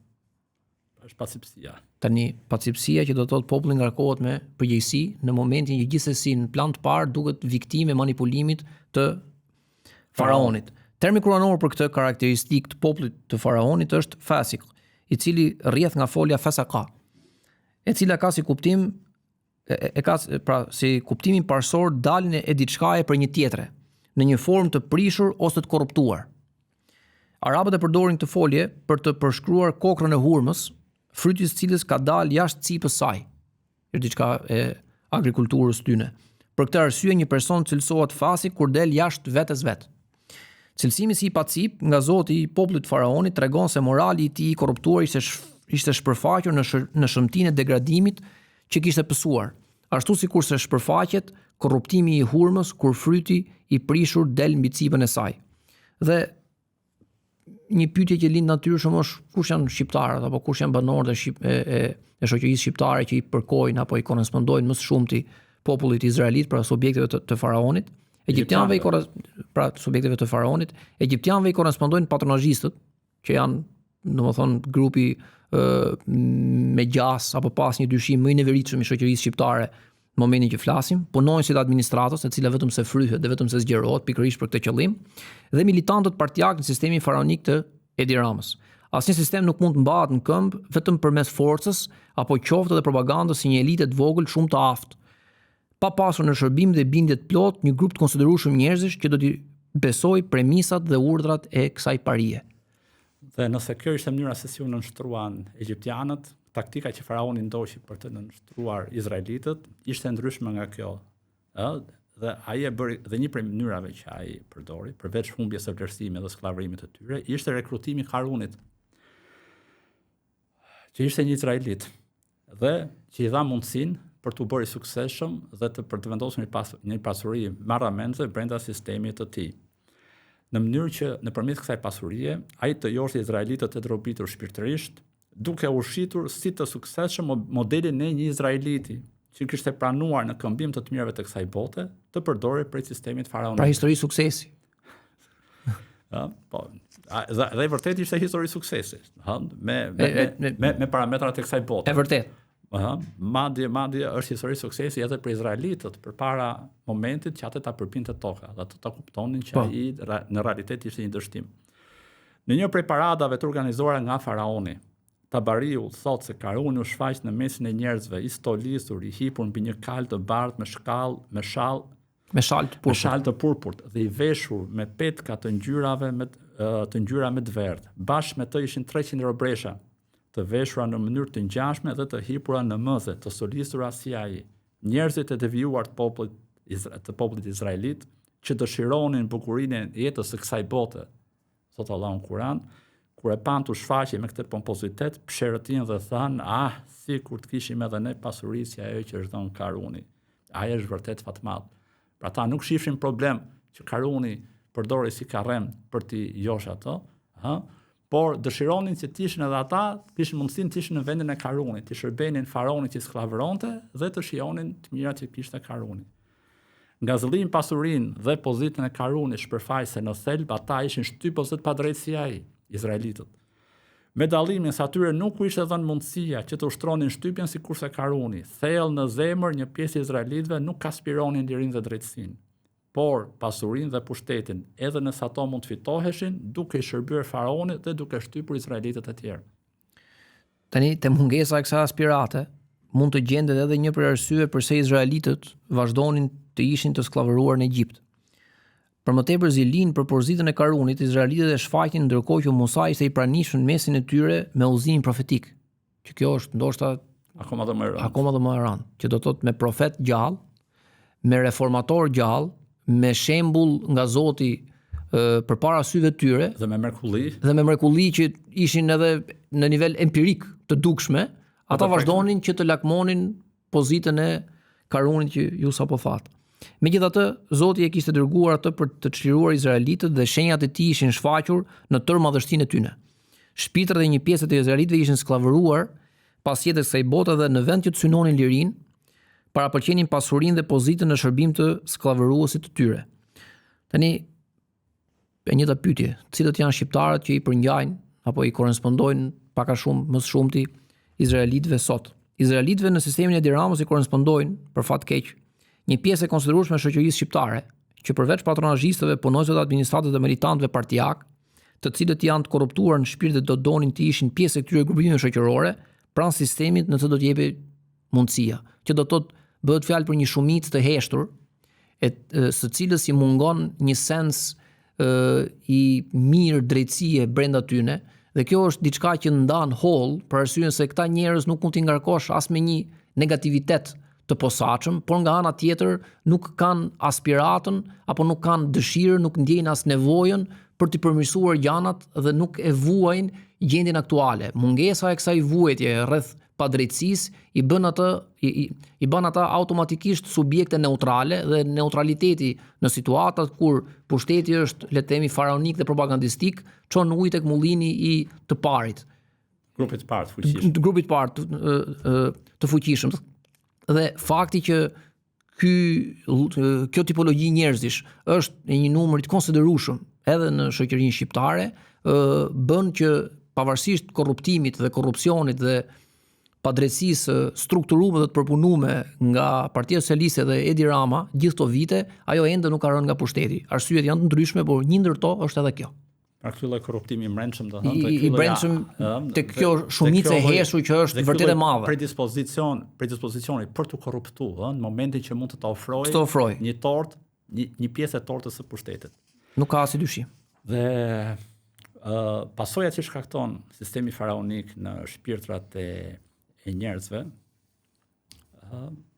Është pacipsia. Tani pacipësia që do të thotë populli ngarkohet me përgjegjësi në momentin që gjithsesi në plan të parë duket viktimë e manipulimit të faraonit. Termi kuranor për këtë karakteristikë të popullit të faraonit është fasik, i cili rrjedh nga folja fasaka, e cila ka si kuptim si kuptimin parsor daljen e diçkaje për një tjetre, në një formë të prishur ose të korruptuar. Arabët e përdorin këtë folje për të përshkruar kokrën e hurmës, fryti i cilës ka dalë jashtë cipës saj. Është diçka e agrikulturës tyne. Për këtë arsye një person cilësohet fasik kur del jashtë vetes vet. Cilësimi si i pacip nga Zoti i popullit faraonit tregon se morali i tij i korruptuar ishte shpërfaqur në shëmtinë e degradimit që kishte pësuar, ashtu sikur se shpërfaqet korruptimi i hurmës kur fryti i prishur del mbi cipën e saj. Dhe një pyetje që lind natyrshëm është kush janë shqiptarët apo kush janë banorët e shoqërisë shqiptare që i përkojnë apo i korrespondojnë më së shumti popullit izraelit pra subjekteve të faraonit. Subjekteve të faraonit, egjiptianëve i korrespondojnë patronazhistët, që janë, domethënë, grupi me gjas apo pas një dyshim më i neveritshëm i shoqërisë shqiptare në momentin që flasim, punonjësit administratës, e cila vetëm se fryhet dhe vetëm se zgjerohet pikërisht për këtë qëllim, dhe militantët partijak në sistemin faraonik të Edi Ramës. Asnjë sistem nuk mund të mbahet në këmbë vetëm përmes forcës apo qoftë edhe propagandës si një elitë të vogël shumë të aftë, pa pasur në shërbim dhe bindje të plot një grup të konsiderueshëm njerëzish që do t'i besoj premisat dhe urdhrat e kësaj parie. Dhe nëse kjo ishte mënyra se si u nënshtruan egjiptianët, taktika që faraoni ndoqi për të nënshtruar izraelitët ishte ndryshme nga kjo. Dhe ai e bëri dhe një prej mënyrave që ai përdori, përveç humbjes së vlerësimit dhe skllavërimit të tyre, ishte rekrutimi i Karunit, që ishte një izraelit dhe që i dha mundësinë për të bërë suksesshëm dhe për të vendosur një pasuri marramendse brenda sistemit të tij. Në mënyrë që nëpërmjet kësaj pasurie, ai të joshte izraelitët e drobitur shpirtërisht, duke ushitur si të suksesshëm modelin e një izraeliti që kishte pranuar në këmbim të mirëve të kësaj bote, të përdorir prej sistemit faraonik. Pra histori suksesi. Dhe vërtet ishte histori suksesi, me parametrat e kësaj bote. E vërtet. Madje është histori suksesi edhe për izraelitët përpara momentit që ata ta përpinte toka, dhe ata ta kuptonin që ai në realitet ishte një dështim. Në një prej paradave të organizuara nga faraoni, Tabariu thot se Karuni u shfaq në mesin e njerëzve, i stolisur, i hipur mbi një kal të bardhë me shal të purpurt dhe i veshur me petka të ngjyra me të verdh. Bashkë me të ishin 300 robresha, të veshura në mënyrë të ngjashme dhe të hipura në mëze, të stolisura si ai. Njerëzit e devijuar të popullit izraelit që dëshironin bukurinë e jetës së kësaj bote, thot Allahu në Kur'an, kur e pan të shfaqje me këtë pompozitet, pësherëtin dhe thanë, si kur të kishim edhe ne pasurisja ajo që është dhënë Karuni. Ajo është vërtet fatmadh. Pra ta nuk shifshin problem që Karuni përdori si karrem për t'i josh ato, por dëshironin që t'ishin edhe ata, kishin mundësinë t'ishin në vendin e Karunit, t'i shërbenin faraonit që skllavëronte dhe të shijonin të mirat që kishte Karuni. Nga zëllimi pasurinë dhe pozitën e Karunit shpërfaqëse në thelb, ata ishin shtypëzët pa drejtësi ai, izraelitët. Me dallimin se atyre nuk u ishte dhënë mundësia që të ushtronin shtypjen sikurse Karuni. Thellë në zemër një pjesë e izraelitëve nuk aspironin lirinë dhe drejtësinë, por pasurinë dhe pushtetin, edhe nëse ato mund të fitoheshin duke i shërbyer faraonit dhe duke shtypur izraelitët e tjerë. Tani te mungesa e kësaj aspirate mund të gjendet edhe një prej arsyeve pse izraelitët vazhdonin të ishin të skllavëruar në Egjipt. Për më tepër zilin për porzitën e Karunit, izraelitët e shfaqin ndërkohë që Musa ishte i pranishëm në mesin e tyre me udhëzimin profetik. Që kjo është ndoshta akoma dhe më e rëndë, që do të thotë me profet gjallë, me reformator gjallë, me shembull nga Zoti përpara syve tyre dhe me mrekulli që ishin edhe në nivel empirik të dukshme, ata vazhdonin që të lakmonin pozitën e Karunit që ju sapo thatë. Megjithatë, Zoti e kishte dërguar atë për të çliruar izraelitët dhe shenjat e tij ishin shfaqur në tërë madhështinë e tyre. Shpirtrat e një pjese të izraelitëve ishin skllavëruar pas jetës së kësaj bote dhe në vend që të synonin lirinë, parapërqenin pasurinë dhe pozitën në shërbim të skllavëruesit të tyre. Tani e njëjta pyetje, cilët janë shqiptarët që i përngjajnë apo i korrespondojnë pak a shumë më së shumti izraelitëve sot. Izraelitëve në sistemin e Edi Ramës i korrespondojnë, për fat keq, një pjesë e konsiderueshme e shoqërisë shqiptare, që përveç patronazhistëve, punonjësve të administratës dhe militantëve partijak, të cilët janë të korruptuar në shpirt dhe do donin të ishin pjesë e këtyre grupimeve shoqërore, pranë sistemit në të do të jepë mundësia, që do të thotë bëhet fjalë për një shumicë të heshtur, së cilës i mungon një sens i mirë drejtësie brenda tyne, dhe kjo është diçka që ndan holl, për arsyeën se këta njerëz nuk mund t'i ngarkosh as me një negativitet të posaçëm, por nga ana tjetër nuk kanë aspiratën apo nuk kanë dëshirën, nuk ndjejnë as nevojën për të përmirësuar gjanat dhe nuk e vuajnë gjendjen aktuale. Mungesa e kësaj vuajtje rreth padrejtësisë i bën ata automatikisht subjekte neutrale, dhe neutraliteti në situatat kur pushteti është, le të themi, faraonik dhe propagandistik, çon ujë tek mullini i të parit. Grupit parë të fuqishëm. Grupit parë të fuqishëm. Dhe fakti që kjo tipologji njerëzish është një numër të konsiderueshëm edhe në shoqërinë shqiptare, bën që pavarësisht korruptimit dhe korrupsionit dhe padrejtësisë strukturuar dhe të përpunuar nga Partia Socialiste dhe Edi Rama gjithë këto vite, ajo ende nuk ka rënë nga pushteti. Arsyet janë të ndryshme, por një ndër to është edhe kjo. Pra ky lloj korruptimi i brendshëm, do i brendshëm tek kjo shumicë e heshtur që është vërtet e madhe. Predispozicioni për të korruptuar, në momentin që mund të ta ofrojë një tort, një pjesë e tortës së pushtetit. Nuk ka asnjë dyshim. Dhe pasojat që shkakton sistemi faraonik në shpirtrat e njerëzve,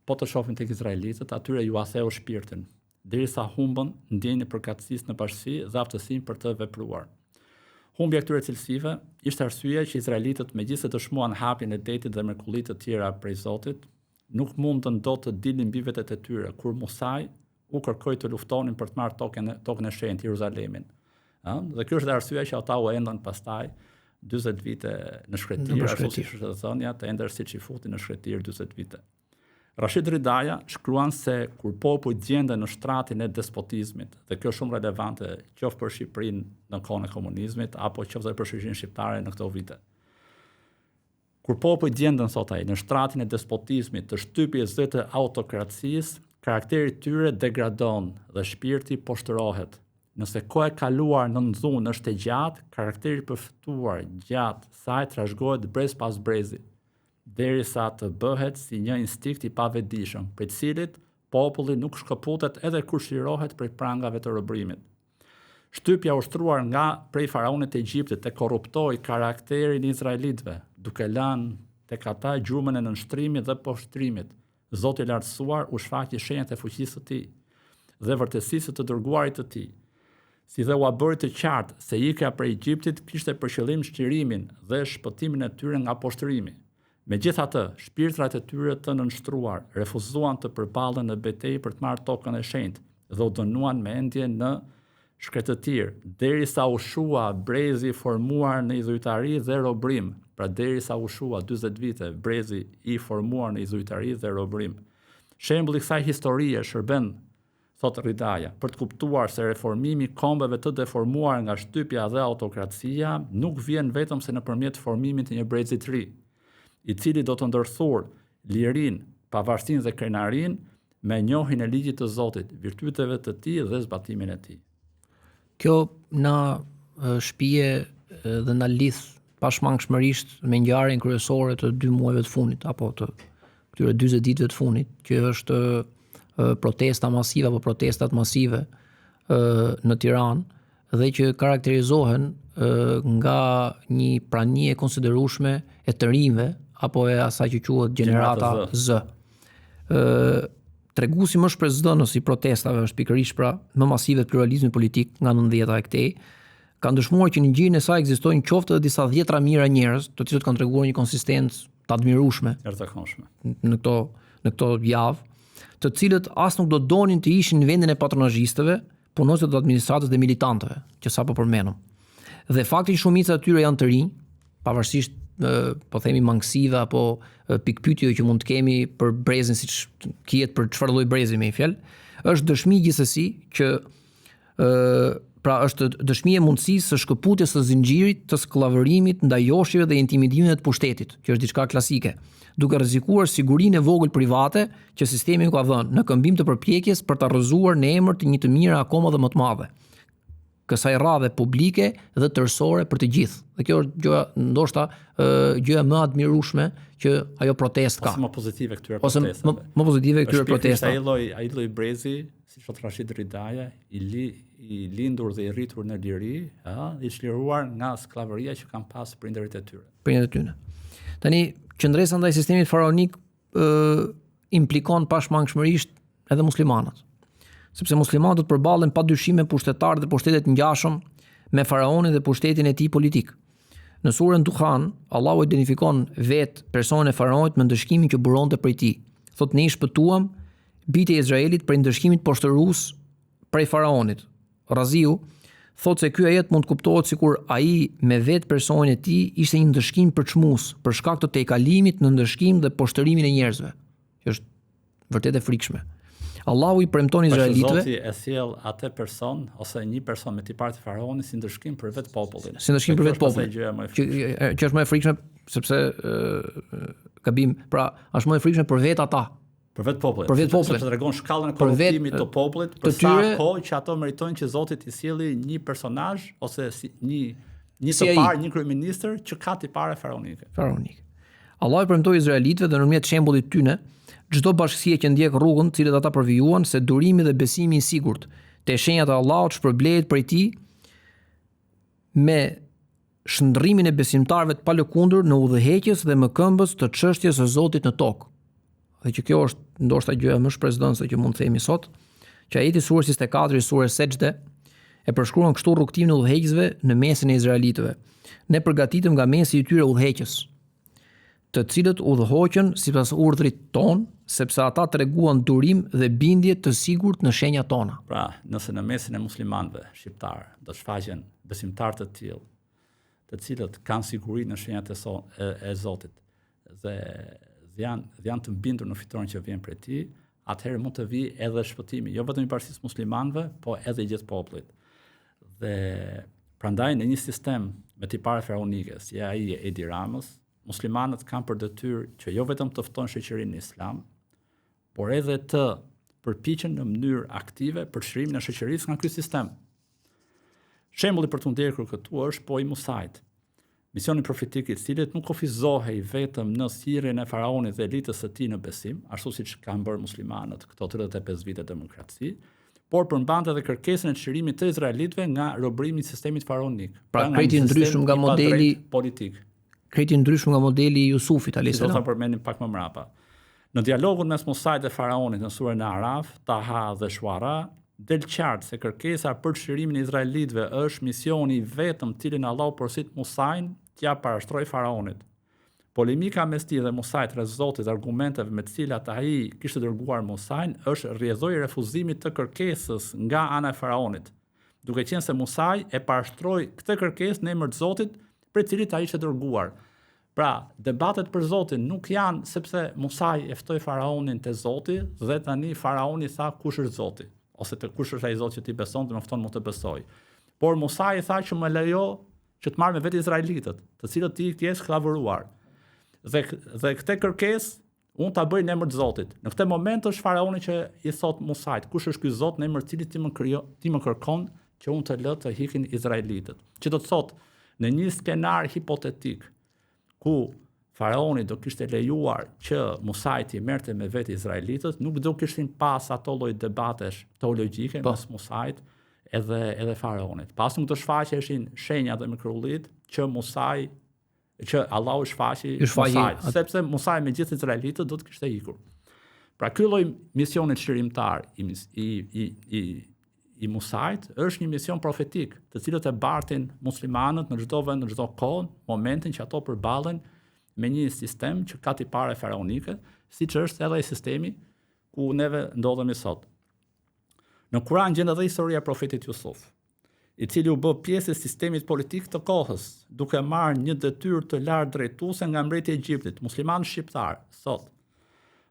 po të shohim tek izraelitët, atyre ju atheu shpirtin, derisa humbën ndjenjën e përkatësisë në bashkësi dhe aftësinë për të vepruar. Humbja këtyre cilësive ishte arsyeja që izraelitët, megjithëse dëshmuan hapjen e detit dhe mrekullitë të tjera prej Zotit, nuk mundën dot të dilnin mbi vetet e tyre kur Musai u kërkoi të luftonin për të marrë tokën e shenjtë, Jeruzalemin. Dhe kjo është arsyeja që ata u endën pastaj 40 vite në shkretir, ashtu siç është thënia, të ender siç i futi në shkretir 40 vite. Rashid Ridaja shkruan se kur popujt gjenden në shtratin e despotizmit, dhe kjo është shumë relevante qoftë për Shqipërinë në kohën e komunizmit apo qoftë për shoqërinë shqiptare në këto vite. Kur popujt gjenden, thot ai, në shtratin e despotizmit, të shtypjes dhe të autokracisë, karakteri i tyre degradon dhe shpirti poshtërohet. Nëse koha e kaluar në dhunë është e gjatë, karakteri i përfituar gjatë saj trashëgohet brez pas brezi, derisa të bëhet si një instinkt i pavetëdijshëm, për të cilit populli nuk shkëputet edhe kur shirohet prej prangave të robërimit. Shtypja ushtruar nga prej faraonit e Egjiptit e korruptoi karakterin e izraelitëve, duke lënë tek ata gjurmën e nënshtrimit dhe poshtrimit. Zoti i lartësuar u shfaqi shenjat e fuqisë së tij dhe vërtetësisë të dërguarit të tij. Si dhe u bëri të qartë se ikja prej Egjiptit kishte për qëllim shqirimin dhe shpëtimin e tyre nga poshtrimi. Megjithatë, shpirtrat e tyre të nënshtruar refuzuan të përballen në betejë për të marrë tokën e shenjtë dhe u dënuan me endje në shkretëtir, derisa u shua brezi formuar në izujtari dhe robërim, pra derisa u shua 40 vite brezi i formuar në izujtari dhe robërim. Shembulli i kësaj historie shërben, thot Ridaja, për të kuptuar se reformimi i kombeve të deformuar nga shtypja dhe autokracia nuk vjen vetëm se nëpërmjet formimit të një brezi të ri, i cili do të ndërthurë lirin, pavarësinë dhe krenarin me njohjen e ligjit të Zotit, virtyteve të tij dhe zbatimin e tij. Kjo na shpije dhe na lidh pashmangshmërisht me ngjarjen kryesore të 2 muajve të fundit apo të këtyre 40 ditëve të fundit, që është protesta masive apo protestat masive në Tiranë dhe që karakterizohen nga një prani e konsiderueshme e të rinjve apo e asaj që quhet gjenerata Z. Treguesi më shpresdhënës i protestave është pikërisht pra më masive të pluralizmit politik nga 90-ta e këtej, kanë dëshmuar që në gjinin e saj ekzistojnë qoftë edhe disa dhjetra mijëra njerëz, të cilët kanë treguar një konsistencë të admirueshme në këto javë, të cilët as nuk do donin të ishin në vendin e patronazhistëve, punonjësve të administratës dhe militantëve, që sapo përmenëm. Dhe fakti që shumica e tyre janë të rinj, pavarësisht po themi mangësive apo pikpyetje që mund të kemi për brezin, siç kihet për çfarë lloj brezi me fjalë, është dëshmi gjithsesi që Pra është dëshmi e mundësisë së shkëputjes së zinxhirit të skllavërimit ndaj joshjeve dhe intimidimeve të pushtetit, që është diçka klasike, duke rrezikuar sigurinë e vogël private që sistemi ka dhënë në këmbim të përpjekjes për ta rrëzuar në emër të një të mirë akoma dhe më të madhe, kësaj radhe publike dhe tërësore për të gjithë. Dhe kjo është gjëja ndoshta gjëja më admirueshme që ajo protestë ka. Ose më pozitive këtyre Ose protestave. më pozitive këtyre protestave. Ai lloj brezi, si thot Rashid Ridaja, i lindur dhe i rritur në liri, i çliruar nga skllavëria që kanë pas prindërit e tyre. Prindërit e tyre. Tani qëndresa ndaj sistemit faraonik implikon pashmangshmërisht edhe muslimanët. Sepse muslimanët do të përballen padyshim me pushtetarë dhe pushtetet ngjashëm me faraonin dhe pushtetin e tij politik. Në surën Dukhan, Allahu identifikon vetë personin e faraonit me ndëshkimin që buronte prej tij. Thotë ne i shpëtuam bijtë e Izraelit prej ndëshkimit poshtërues prej faraonit. Raziu thotë se ky ajet mund të kuptohet sikur ai me vetë personin e tij ishte një ndëshkim përçmues për shkak të tejkalimit në ndëshkim dhe poshtërimin e njerëzve. Që është vërtet e frikshme. Allahu i premton izraelitëve. Zoti e sjell atë person ose një person me tipar të faraonit si ndëshkim për vetë popullin. Si ndëshkim për vetë popullin. Që është më e frikshme sepse gabim, pra është më e frikshme për vetë ata. Për vetë popullin. Për vetë popullin. Sepse tregon shkallën e korruptimit të popullit, për sa kohë që ato meritojnë që Zoti t'i sjellë një personazh ose një të parë, një kryeministër që ka tipare faraonike. Allahu i premtoi izraelitëve dhe nëpërmjet shembullit tyne çdo bashkësie që ndjek rrugën të cilët ata përvijuan se durimi dhe besimi i sigurt te shenjat e Allahut shpërblehet prej tij me shndërrimin e besimtarëve të palëkundur në udhëheqjes dhe mëkëmbës të çështjes së Zotit në tokë. Dhe që kjo është ndoshta gjëja më shpresdhënëse që mund të themi sot, që ajeti surës 24 i surës Sejdë e përshkruan kështu rrugtimin e udhëheqësve në mesin e izraelitëve. Ne përgatitëm nga mesi i tyre udhëheqës, të cilët udhëhoqën sipas urdhrit ton, sepse ata treguan durim dhe bindje të sigurt në shenjat tona. Pra, nëse në mesin e muslimanëve shqiptar do shfaqen besimtarë të tillë, të cilët kanë siguri në shenjat e Zotit dhe janë të mbindur në fitoren që vjen prej tij, atëherë mund të vijë edhe shpëtimi, jo vetëm i parësisë muslimanëve, po edhe i gjithë popullit. Dhe prandaj në një sistem me tipare faraonike, si ai e Edi Ramës, muslimanët kanë për detyrë që jo vetëm të ftojnë shoqërinë në Islam, por edhe të përpiqen në mënyrë aktive për çlirimin e shoqërisë nga ky sistem. Shembulli për të ndjekur këtu është po i Musait. Misioni profetik i cilit nuk kufizohej vetëm në thirrjen e faraonit dhe elitës së tij në besim, ashtu siç kanë bërë muslimanët këto 35 vite demokraci, por përmbante edhe kërkesën e çlirimit të izraelitëve nga robrimi i sistemit faraonik. Pra kreti ndryshëm nga modeli politik. Kreti ndryshëm nga modeli i Jusufit alayhis salam. Do ta përmendim pak më mbrapa. Në dialogun mes Musait dhe faraonit në surën e Araf, Taha dhe Shuara, del qartë se kërkesa për çlirimin e izraelitëve është misioni i vetëm cilin Allahu porosit Musain t'ia parashtroi faraonit. Polemika mes tij dhe Musait rreth Zotit dhe argumenteve me të cilat ai kishte dërguar Musain është rrjedhoi refuzimit të kërkesës nga ana e faraonit, duke qenë se Musai e parashtroi këtë kërkesë në emër të Zotit për cilit ai ishte dërguar. Pra, debatet për Zotin nuk janë sepse Musai e ftoi faraonin te Zoti dhe tani faraoni tha kush është Zoti, ose te kush është ai Zoti që ti beson dhe më fton mund të besoj. Por Musai tha që më lejo që të marr me vetë izraelitët, të cilët ti je skllavëruar. Dhe këtë kërkesë unë ta bëj në emër të Zotit. Në këtë moment është faraoni që i thot Musait, kush është ky Zot në emër të cilit ti më kërkon që unë të lë të hikin izraelitët. Që do të thotë në një skenar hipotetik ku faraoni do kishte lejuar që Musai të merrte me vetë izraelitët, nuk do kishin pas ato lloj debatesh teologjike mes Musait edhe faraonit. Pas nuk do shfaqeshin shenjat dhe mikrollit që Allahu shfaqi Musait, sepse Musai me gjithë izraelitët do të kishte ikur. Pra ky lloj misioni çlirimtar i Musait është një mision profetik, të cilët e bartin muslimanët në çdo vend, në çdo kohë, momentin që ato përballen me një sistem që ka tipare faraonike, siç është edhe ai sistemi ku neve ndodhemi sot. Në Kur'an gjen edhe historia e profetit Jusuf, i cili u bë pjesë e sistemit politik të kohës, duke marrë një detyrë të lartë drejtuese nga mbreti i Egjiptit, musliman shqiptar, sot.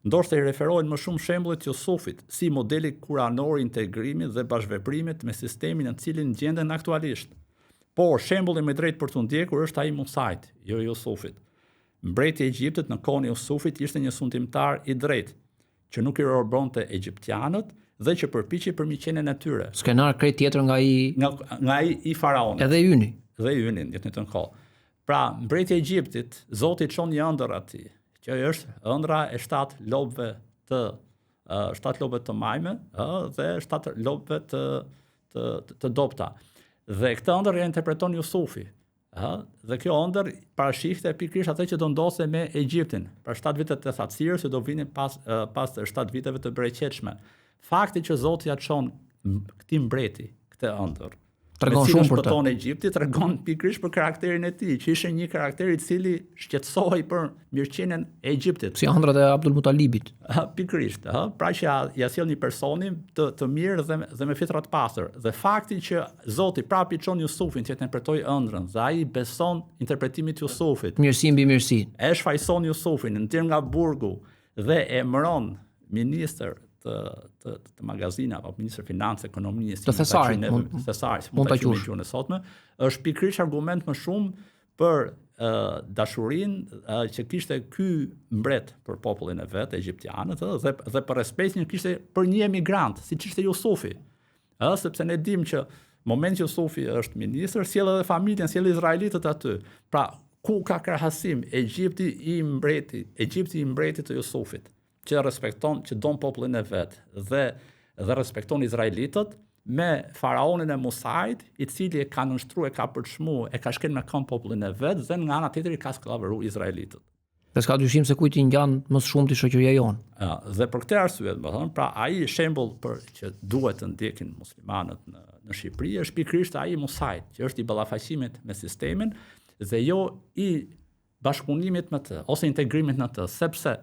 ndoshta i referohen më shumë shembullit Jusufit si modeli kuranor i integrimit dhe bashkëveprimit me sistemin në cilin gjenden aktualisht. Por shembulli më drejt për të ndjekur është ai Musait, jo Jusufit. Mbreti i Egjiptit në kohën e Jusufit ishte një sundimtar i drejtë, që nuk i robronte egjiptianët dhe që përpiqej për miqenien e tyre. Skenar krejt tjetër nga ai i faraonit. Edhe yni. Dhe ynin në të kohë. Pra, mbreti i Egjiptit, Zoti çon një ëndër atij, që është ëndra e 7 lopëve të majme, dhe 7 lopëve të dopta. Dhe këtë ëndër e interpreton Jusufi. Dhe kjo ëndër parashikte pikërisht atë që do ndodhte me Egjiptin, për 7 vitet e thatësirës që do vinin pas 7 viteve të bereqetshme. Fakti që Zoti ja çon këtij mbreti këtë ëndër, tregon shumë për të Egjipti, tregon pikërisht për karakterin e tij, që ishte një karakter i cili shqetësohej për mirëqenien e Egjiptit. Si ëndrat e Abdul Mutalibit. Pikërisht, pra që ja sjell një personi të mirë dhe me fitra të pastër. Dhe fakti që Zoti prapë i çon Jusufin që të interpretoj ëndrën, dhe ai beson interpretimit të Jusufit. Mirësi mbi mirësi. E shfaqson Jusufin, nxjerr nga burgu dhe emëron ministër të magazina apo ministër financë, ekonomisë, të thesarit, mund ta quajmë gjuhën e sotme, është pikërisht argument më shumë për dashurinë që kishte ky mbret për popullin e vet, egjiptianët, dhe për respektin që kishte për një emigrant, siç ishte Jusufi. Sepse ne dimë që moment që Jusufi është ministër, sjell edhe familjen, sjell izraelitët aty. Pra, ku ka krahasim Egjipti i mbretit të Jusufit, që respekton, që don popullin e vet dhe respekton izraelitët, me faraonin e Musait, i cili e ka nënshtruar, e ka përçmu, e ka shkel me këmbë popullin e vet dhe nga ana tjetër i ka skllavëruar izraelitët. Dhe s'ka dyshim se kujt i ngjan më shumë ti shoqëria jonë. Dhe për këtë arsye, pra ai shembull për që duhet të ndjekin muslimanët në Shqipëri është pikërisht ai Musait, që është i ballafaqimit me sistemin dhe jo i bashkëpunimit me të ose integrimit në të, sepse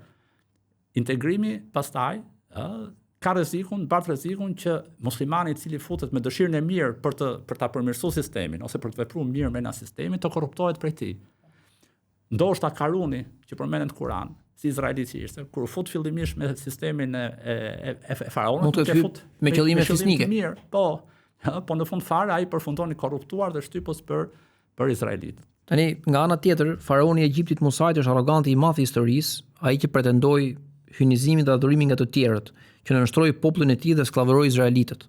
integrimi pastaj ka bart rrezikun që muslimani i cili futet me dëshirën e mirë për ta përmirësuar sistemin ose për të vepruar mirë brenda sistemit të korruptohet prej tij. Ndoshta Karuni, që përmendet në Kur'an, si izraelit që ishte, kur fut fillimisht me sistemin e faraonit, me qëllime fisnike. Mirë, po në fund fare ai përfundon i korruptuar dhe shtypos për izraelitët. Tani, nga ana tjetër, faraoni i Egjiptit Musait është arroganti i madh i historisë, ai që pretendoi hynizimin dhe adhurimin nga të tjerët, që nënshtroi popullin e tij dhe skllavëroi izraelitët,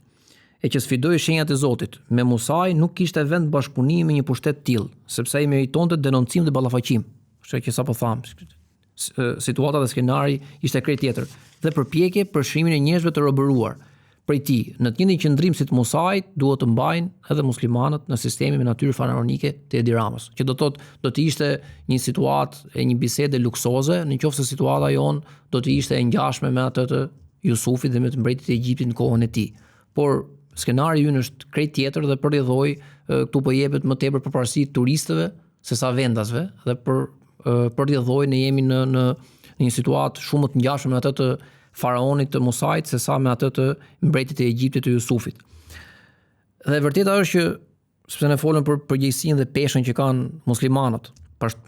e që sfidoi shenjat e Zotit. Me Musai nuk kishte vend bashkëpunimi me një pushtet të tillë, sepse ai meritonte denoncim dhe ballafaqim. Kështu që sapo tham, situata dhe skenari ishte krejt tjetër dhe përpjekje për shrimin e njerëzve të robëruar. Prej tij, në të njëjtin qëndrim si të Musait, duhet të mbajnë edhe muslimanët në sistemin me natyrë faraonike të Edi Ramës, që do të ishte një situatë e një bisede luksoze, nëse situata jonë do të ishte e ngjashme me atë të Jusufit dhe me të mbretit e Egjiptit në kohën e tij. Por skenari ynë është krejt tjetër dhe përrjedhoi këtu po jepet më tepër përparësi turistëve sesa vendasve dhe përrjedhoi ne jemi në një situatë shumë të ngjashme me atë të faraonit të Musait se sa me atë të mbretit e Egjiptit të Jusufit. Dhe vërteta është që, sepse ne folëm për përgjegjësinë dhe peshën që kanë muslimanët,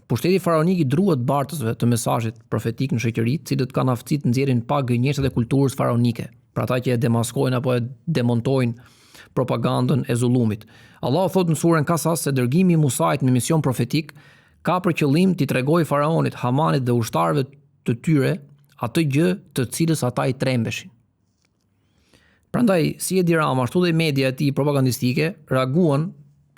pushteti faraonik i druhet bartësve të mesazhit profetik në shoqëri, të cilët kanë aftësi të nxjerrin pa gënjeshtrat e kulturës faraonike, për ata që e demaskojnë apo e demontojnë propagandën e zullumit. Allahu thotë në surën Kasas se dërgimi i Musait me mision profetik ka për qëllim t'i tregojë faraonit, Hamanit dhe ushtarëve të tyre atë gjë të cilës ata i trembeshin. Prandaj, si Edi Rama, ashtu dhe media e tij propagandistike reaguan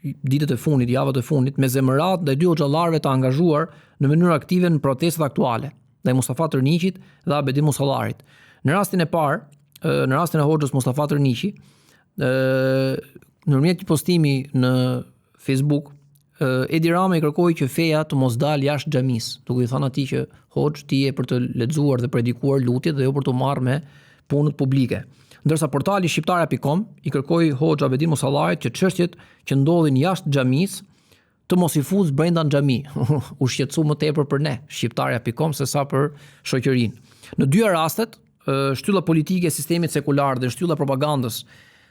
ditët e fundit, javët e fundit me zemërat dhe 2 hoxhallarëve të angazhuar në mënyrë aktive në protestat aktuale, dhe Mustafa Tërniqit dhe Abedi Musallarit. Në rastin e parë, në rastin e hoxhës Mustafa Tërniqi, nëpërmjet një postimi në Facebook, Edi Rama i kërkoi që feja të mos dalë jashtë xhamisë, duke i thënë atij që hoxh ti je për të lexuar dhe predikuar lutjet dhe jo për të marrë me punët publike. Ndërsa portali shqiptarja.com i kërkoi hoxh Abedin Musallarit që çështjet që ndodhin jashtë xhamisë të mos i fuzë brenda në xhami. U shqetësua më tepër për ne, shqiptarja.com, se sa për shoqërinë. Në dyja rastet, shtylla politike e sistemit sekular dhe shtylla propagandës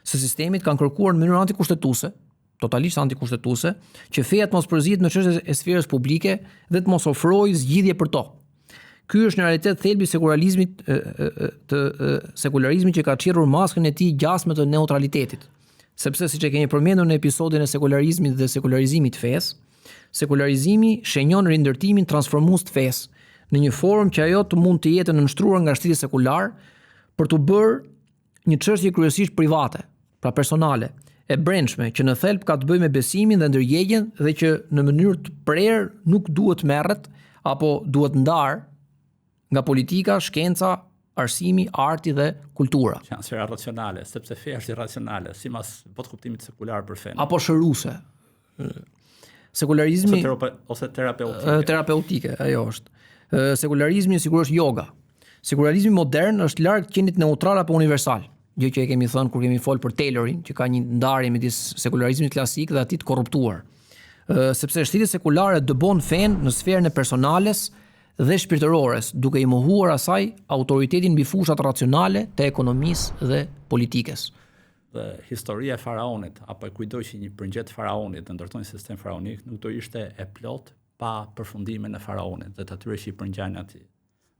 së sistemit kanë kërkuar në mënyrë antikushtetuese, totalisht antikushtetuese, që feja të mos përzihet në çështjet e sferës publike dhe të mos ofrojë zgjidhje për to. Ky është në realitet thelbi i sekularizmit sekularizmit që ka çirrur maskën e tij gjasme të neutralitetit. Sepse siç e kemi përmendur në episodin e sekularizmit dhe sekularizimit të fesë, sekularizimi shenjon rindërtimin transformues të fesë në një formë që ajo të mund të jetë nënshtruar nga shteti sekular për të bërë një çështje kryesisht private, pra personale, e brendshme që në thelb ka të bëjë me besimin dhe ndërgjegjjen dhe që në mënyrë të prerë nuk duhet merret apo duhet ndar nga politika, shkenca, arsimi, arti dhe kultura. Që janë sfera racionale, sepse feja është irracionale, sipas kuptimit sekular për fen. Apo shëruese. Sekularizmi ose terapeutike. Terapeutike, ajo është. Sekularizmi sigurisht yoga. Sekularizmi modern është larg qenit neutral apo universal. Gjë që e kemi thënë kur kemi folur për Taylorin, që ka një ndarje midis sekularizmit klasik dhe atij të korruptuar. Sepse shteti sekular e dëbon fen në sferën e personales dhe shpirtërores, duke i mohuar asaj autoritetin mbi fushat racionale të ekonomisë dhe politikës. Dhe historia e faraonit, apo e kujdoj që një përngjet faraonit të ndërtojnë sistem faraonik, nuk do ishte e plot pa përfundimin e faraonit dhe të atyre që i përngjajnë atij.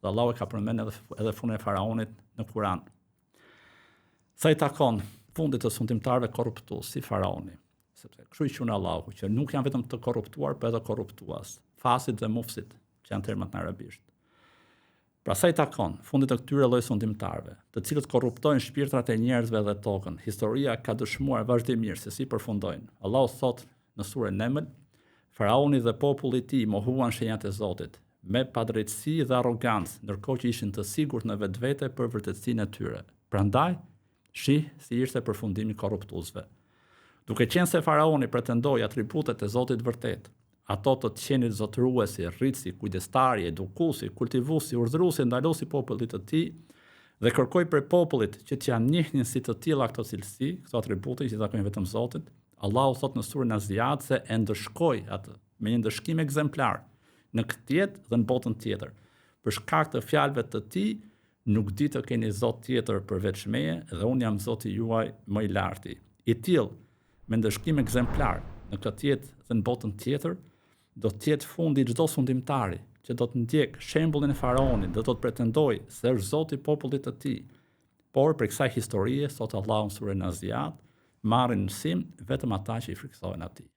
Dhe Allahu e ka përmendur edhe fundin e faraonit në Kur'an. Sa i takon fundit të sundimtarëve korruptues si faraoni, sepse kështu i quhen Allahu, që nuk janë vetëm të korruptuar, por edhe korruptuas, fasit dhe mufsit, që janë termat në arabisht. Pra sa i takon fundit të këtyre lloj sundimtarëve, të cilët korruptojnë shpirtrat e njerëzve dhe tokën, historia ka dëshmuar vazhdimisht se si përfundojnë. Allahu thot në surën Neml, faraoni dhe populli i tij mohuan shenjat e Zotit me padrejtësi dhe arrogancë, ndërkohë që ishin të sigurt në vetvete për vërtetësinë e tyre. Prandaj, shih si ishte përfundimi i korruptuesve. Duke qenë se faraoni pretendoi atributet e Zotit vërtet, ato të qenit zotëruesi, rritësi, kujdestari, edukuesi, kultivuesi, urdhëruesi, ndalosi popullit të tij dhe kërkoi prej popullit që t'ia njihnin si të tilla këto cilësi, këto atribute që takojnë vetëm Zotit. Allahu thot në surën Naziat se e ndëshkoi atë me një ndëshkim ekzemplar në këtë jetë dhe në botën tjetër. Për shkak të fjalëve të tij, nuk di të keni Zot tjetër përveç meje dhe unë jam Zoti juaj më i larti. I tillë me ndëshkim ekzemplar në këtë jetë dhe në botën tjetër, do të jetë fundi i çdo sundimtari që do të ndjek shembullin e faraonit dhe do të pretendojë se është Zoti i popullit të tij. Por për kësaj historie, sot Allahu në surën Naziat marrin mësim vetëm ata që i frikësojnë atij.